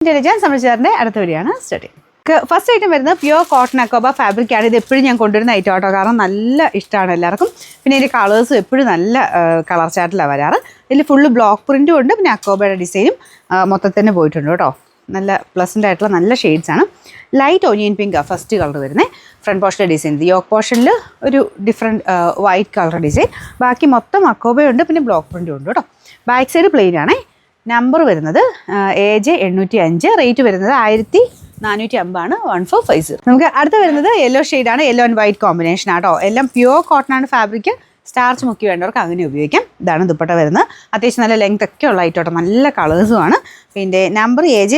Intelligence സംബന്ധിച്ചാറിൻ്റെ അടുത്ത വരികയാണ് starting. First item വരുന്നത് പ്യുവർ കോട്ടൺ അക്കോബ ഫാബ്രിക്കാണ്. ഇത് എപ്പോഴും ഞാൻ കൊണ്ടുവരുന്ന ഐറ്റം ആട്ടോ, കാരണം നല്ല ഇഷ്ടമാണ് എല്ലാവർക്കും. പിന്നെ ഇതിൻ്റെ കളേഴ്സും എപ്പോഴും നല്ല കളർ ചാർട്ടിലാണ് വരാറ്. ഇതിൽ ഫുള്ള് ബ്ലോക്ക് പ്രിൻറ്റും ഉണ്ട്, പിന്നെ അക്കോബയുടെ ഡിസൈനും മൊത്തത്തിൽ തന്നെ പോയിട്ടുണ്ട് കേട്ടോ. നല്ല പ്ലസൻ്റ് ആയിട്ടുള്ള നല്ല ഷെയ്ഡ്സാണ്. ലൈറ്റ് ഒനിയൻ പിങ്കാണ് ഫസ്റ്റ് കളർ വരുന്നത്. ഫ്രണ്ട് പോർഷൻ്റെ ഡിസൈൻ, യോക്ക് പോർഷനിൽ ഒരു ഡിഫറെൻറ്റ് വൈറ്റ് കളർ ഡിസൈൻ, ബാക്കി മൊത്തം അക്കോബയുണ്ട്, പിന്നെ ബ്ലോക്ക് പ്രിൻറ്റും ഉണ്ട് കേട്ടോ. ബാക്ക് സൈഡ് പ്ലെയിൻ ആണ്. നമ്പർ വരുന്നത് AJ 805, റേറ്റ് വരുന്നത് 1450 1450. നമുക്ക് അടുത്ത് വരുന്നത് യെല്ലോ ഷെയ്ഡാണ്. യെല്ലോ ആൻഡ് വൈറ്റ് കോമ്പിനേഷൻ ആട്ടോ. എല്ലാം പ്യുവർ കോട്ടൺ ആണ് ഫാബ്രിക്. സ്റ്റാർച്ച് മുക്കി വേണ്ടവർക്ക് അങ്ങനെ ഉപയോഗിക്കാം. ഇതാണ് ദുപ്പട്ട വരുന്നത്. അത്യാവശ്യം നല്ല ലെങ്ത് ഒക്കെ ഉള്ള ഐറ്റോട്ടോ, നല്ല കളേഴ്സുമാണ്. പിന്നെ നമ്പർ AJ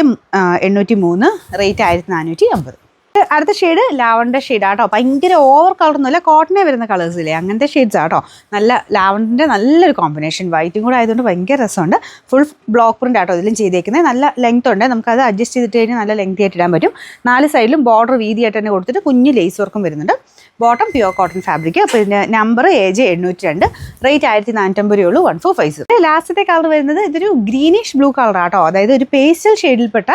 803, റേറ്റ് 1450. അടുത്ത ഷെയ്ഡ് ലാവണ്ടർ ഷെയ്ഡാട്ടോ. ഭയങ്കര ഓവർ കളറൊന്നുമില്ല, കോട്ടനെ വരുന്ന കളേഴ്സ് ഇല്ലേ, അങ്ങനത്തെ ഷെയ്ഡ്സ് ആട്ടോ. നല്ല ലാവണ്ടറിൻ്റെ നല്ലൊരു കോമ്പിനേഷൻ, വൈറ്റും കൂടെ ആയതുകൊണ്ട് ഭയങ്കര രസമുണ്ട്. ഫുൾ ബ്ലോക്ക് പ്രിൻ്റ് ആട്ടോ ഇതിലും ചെയ്തേക്കുന്നത്. നല്ല ലെങ്ത് ഉണ്ട്, നമുക്കത് അഡ്ജസ്റ്റ് ചെയ്തിട്ട് കഴിഞ്ഞാൽ നല്ല ലെങ്ത് ആയിട്ട് ഇടാൻ പറ്റും. 4 സൈഡിലും ബോർഡർ വീതിയായിട്ട് തന്നെ കൊടുത്തിട്ട് കുഞ്ഞ് ലേസ് വർക്കും വരുന്നുണ്ട്. Bottom pure cotton fabric. പിന്നെ നമ്പർ AJ 802, റേറ്റ് 1450 ഉള്ളൂ 1450. ലാസ്റ്റത്തെ കളർ വരുന്നത് ഇതൊരു ഗ്രീനിഷ് ബ്ലൂ കളർ ആട്ടോ. അതായത് ഒരു പേസ്റ്റൽ ഷെയ്ഡിൽപ്പെട്ട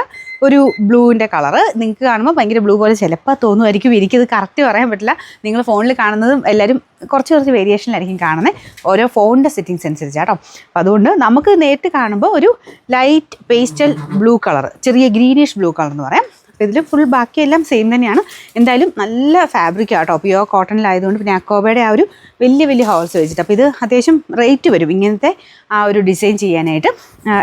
ഒരു ബ്ലൂവിൻ്റെ കളറ്. നിങ്ങൾക്ക് കാണുമ്പോൾ ഭയങ്കര ബ്ലൂ പോലെ ചിലപ്പോൾ തോന്നുമായിരിക്കും, എനിക്കത് കറക്റ്റ് പറയാൻ പറ്റില്ല. നിങ്ങൾ ഫോണിൽ കാണുന്നതും എല്ലാവരും കുറച്ച് വേരിയേഷനിലായിരിക്കും കാണുന്നത്, ഓരോ ഫോണിൻ്റെ സെറ്റിങ്സ് അനുസരിച്ച് കേട്ടോ. അപ്പോൾ അതുകൊണ്ട് നമുക്ക് നേരിട്ട് കാണുമ്പോൾ ഒരു ലൈറ്റ് പേസ്റ്റൽ ബ്ലൂ കളർ, ചെറിയ ഗ്രീനിഷ് ബ്ലൂ കളർ എന്ന് പറയാം. അപ്പോൾ ഇതിൽ ഫുൾ ബാക്കിയെല്ലാം സെയിം തന്നെയാണ്. എന്തായാലും നല്ല ഫാബ്രിക് ആട്ടോ, പ്യുവർ കോട്ടണിലായതുകൊണ്ട്. പിന്നെ അക്കോബയുടെ ആ ഒരു വലിയ ഹോൾസ് വെച്ചിട്ട്, അപ്പോൾ ഇത് അത്യാവശ്യം റേറ്റ് വരും ഇങ്ങനത്തെ ആ ഒരു ഡിസൈൻ ചെയ്യാനായിട്ട്.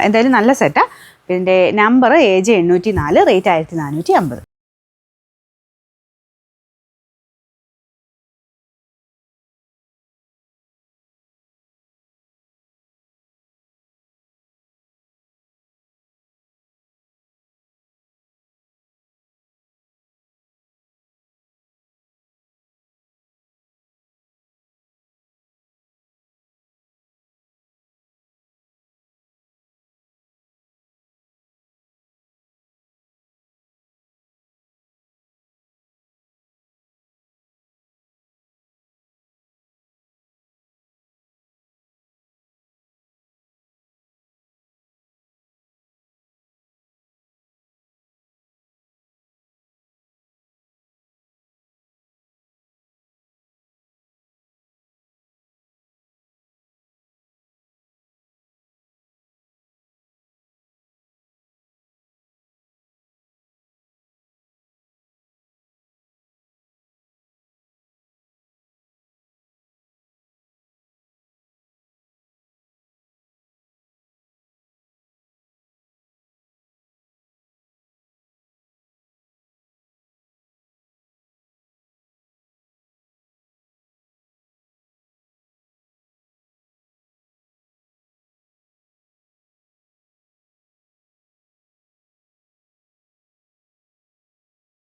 എന്തായാലും നല്ല സെറ്റാണ്. പിന്നെ നമ്പർ AJ 804, റേറ്റ് 1450.